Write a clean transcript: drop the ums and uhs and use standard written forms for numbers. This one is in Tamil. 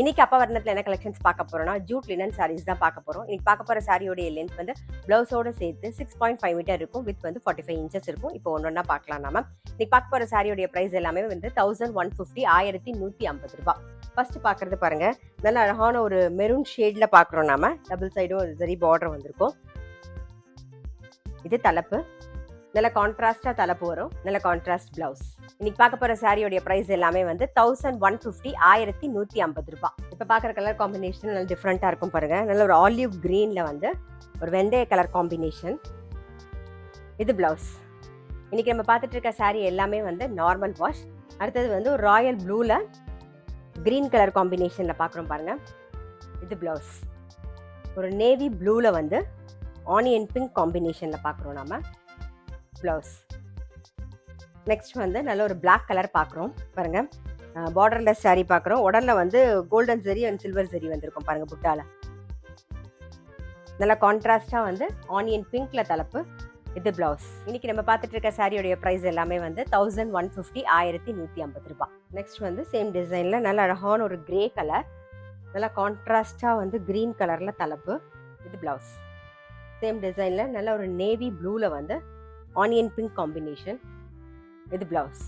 இன்னைக்கு அப்பா வர்ணத்தில் என்ன கலெக்ஷன்ஸ் பார்க்க போறோம்னா ஜூட் லினன் சாரீஸ் தான் பார்க்க போறோம். இன்னைக்கு பார்க்க போற சாரியோடைய லென்த் வந்து பிளவுஸோட சேர்த்து 6.5 மீட்டர் இருக்கும். வித் வந்து 45 இன்ச்சஸ் இருக்கும். இப்போ ஒன்னொன்னா பார்க்கலாம். நாம இன்னைக்கு பார்க்க போற சாரியோடைய பிரைஸ் எல்லாமே வந்து 1150 1150 ரூபாய். ஃபர்ஸ்ட் பாக்குறது பாருங்க, நல்ல அழகான ஒரு மெரூன் ஷேட்ல பாக்குறோம். நாம டபுள் சைடும் சரி பார்டர் வந்திருக்கும். இது தலைப்பு, நல்ல கான்ட்ராஸ்டா தலைப்பு வரும், நல்ல கான்ட்ராஸ்ட் பிளவுஸ். இன்னைக்கு பார்க்க போற சாரியோட பிரைஸ் எல்லாமே வந்து 1150 1150 ரூபாய். இப்ப பாக்குற கலர் காம்பினேஷன் நல்ல டிஃப்ரெண்டா இருக்கும் பாருங்க. நல்ல ஒரு ஆலிவ் கிரீன்ல வந்து ஒரு வெந்தய கலர் காம்பினேஷன். இது பிளவுஸ். இன்னைக்கு நம்ம பார்த்துட்டு இருக்க சாரி எல்லாமே வந்து நார்மல் வாஷ். அடுத்தது வந்து ஒரு ராயல் ப்ளூல கிரீன் கலர் காம்பினேஷன்ல பாக்குறோம் பாருங்க. இது பிளவுஸ். ஒரு நேவி ப்ளூல வந்து ஆனியன் பிங்க் காம்பினேஷன்ல பாக்குறோம் நாம பிளவுஸ். நெக்ஸ்ட் வந்து நல்ல ஒரு பிளாக் கலர் பார்க்குறோம் பாருங்க. பார்டர்லெஸ் சாரி பார்க்குறோம். உடல்ல வந்து golden zari and silver zari வந்திருக்கும் பாருங்க புட்டால. நல்ல கான்ட்ராஸ்டா வந்து ஆனியன் பிங்க்ல தலைப்பு. இது பிளவுஸ். இன்னைக்கு நம்ம பார்த்துட்டு இருக்க சாரியோடைய பிரைஸ் எல்லாமே வந்து 1150 1150 ரூபாய். நெக்ஸ்ட் வந்து சேம் டிசைன்ல நல்ல அழகான ஒரு கிரே கலர், நல்ல கான்ட்ராஸ்டா வந்து கிரீன் கலர்ல தலைப்பு. இது பிளவுஸ். சேம் டிசைன்ல நல்ல ஒரு நேவி ப்ளூல வந்து ஆனியன் பிங்க் காம்பினேஷன். இது பிளவுஸ்.